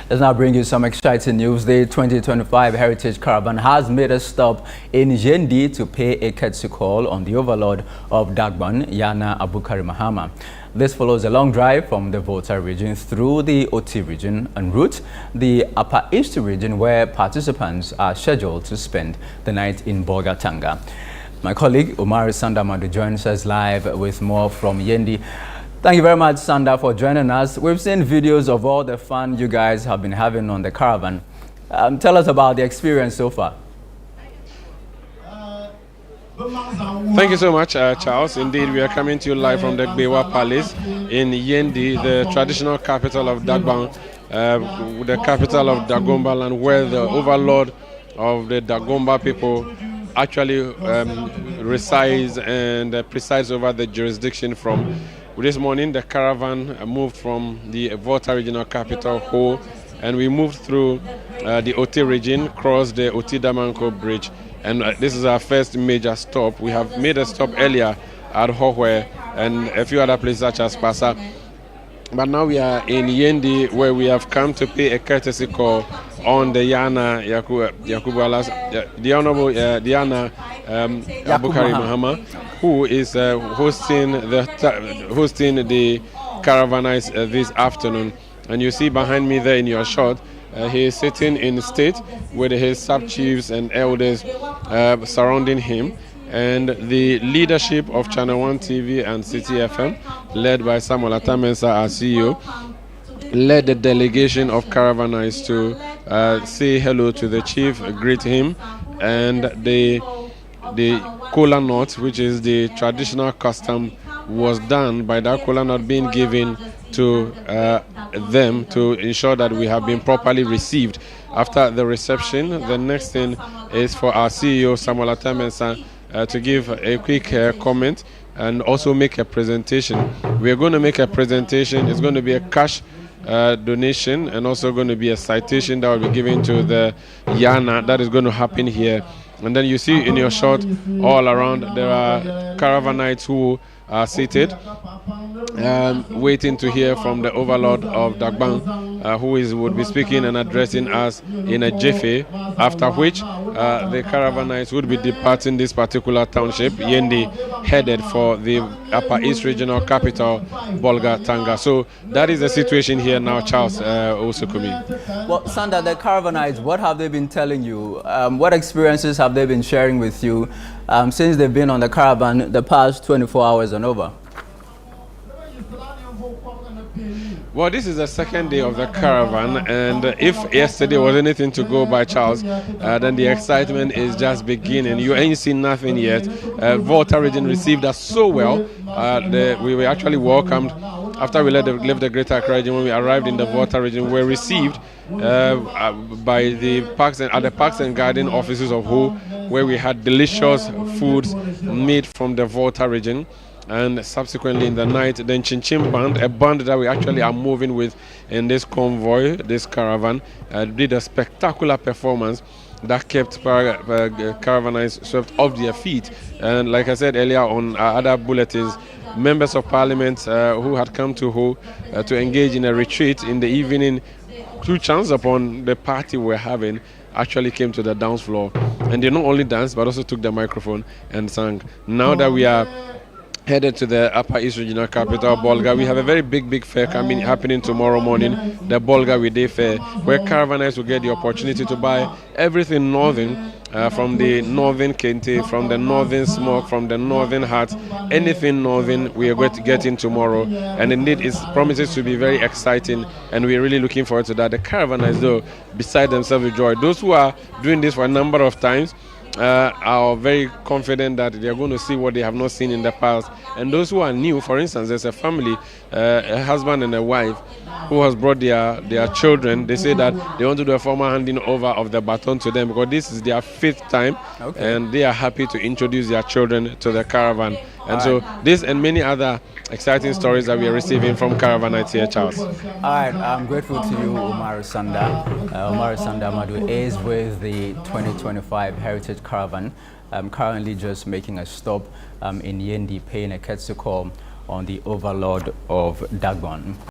Let's now bring you some exciting news. The 2025 Heritage Caravan has made a stop in Yendi to pay a courtesy call on the overlord of Dagban, Yana Abukari Mahama. This follows a long drive from the Volta region through the Oti region en route the Upper East region, where participants are scheduled to spend the night in Bolgatanga. My colleague Omar Sandamadu joins us live with more from Yendi. Thank you very much, Sanda, for joining us. We've seen videos of all the fun you guys have been having on the caravan. Tell us about the experience so far. Thank you so much, Charles. Indeed, we are coming to you live from the Gbewa Palace in Yendi, the traditional capital of Dagban, the capital of Dagomba land, where the overlord of the Dagomba people actually resides and presides over the jurisdiction from. This morning, the caravan moved from the Volta regional capital, Ho, and we moved through the Oti region, crossed the Oti Damanko bridge, and this is our first major stop. We have made a stop earlier at Hohwe and a few other places such as Pasa. But now we are in Yendi, where we have come to pay a courtesy call on the Yana the Honorable Yana Abukari Mahama, who is hosting the caravanites this afternoon. And you see behind me there in your shot, he is sitting in state with his sub-chiefs and elders surrounding him. And the leadership of ChannelOne TV and City FM, led by Samuel Atamensa, our CEO, led the delegation of caravanites to say hello to the chief, greet him, and the kola nut, which is the traditional custom, was done by that kola nut being given to them to ensure that we have been properly received. After the reception, the next thing is for our CEO, Samuel Atamensa, to give a quick comment and also make a presentation. We are going to make a presentation. It's going to be a cash donation and also going to be a citation that will be given to the Yana. That is going to happen here. And then you see in your shot all around there are caravanites who are seated waiting to hear from the overlord of Dagban, who would be speaking and addressing us in a jiffy, after which the caravanites would be departing this particular township, Yendi, headed for the Upper East regional capital, Bolgatanga. So that is the situation here now, Charles Osukumi. Well, Sanda, the caravanites, what have they been telling you? What experiences have they been sharing with you since they've been on the caravan the past 24 hours and over? Well, this is the second day of the caravan, and if yesterday was anything to go by, Charles, then the excitement is just beginning. You ain't seen nothing yet. Volta region received us so well. We were actually welcomed after we left the Greater Accra region. When we arrived in the Volta region, we were received by the parks and garden offices of Ho, where we had delicious foods made from the Volta region. And subsequently in the night, then Chin Chin Band, a band that we actually are moving with in this convoy, this caravan, did a spectacular performance that kept caravanites swept off their feet. And like I said earlier on our other bulletins, members of parliament who had come to Ho to engage in a retreat in the evening, through chance upon the party we're having, actually came to the dance floor. And they not only danced, but also took the microphone and sang. Now that we are headed to the Upper East regional capital, Bolga, we have a very big fair happening tomorrow morning, the Bolga Day Fair, where caravanites will get the opportunity to buy everything northern, from the northern kente, from the northern smoke, from the northern hat, anything northern we are going to get in tomorrow. And indeed, it promises to be very exciting, and we are really looking forward to that. The caravanites, though, beside themselves with joy. Those who are doing this for a number of times are very confident that they are going to see what they have not seen in the past. And those who are new, for instance, there's a family, a husband and a wife, who has brought their children. They say that they want to do a formal handing over of the baton to them because this is their 5th time, and they are happy to introduce their children to the caravan. And so this and many other exciting stories that we are receiving from caravanites here, Charles. All right, I'm grateful to you, Omar Sanda. Omar Sanda Madu is with the 2025 Heritage Caravan. I'm currently just making a stop in Yendi, paying a courtesy call on the overlord of Dagban.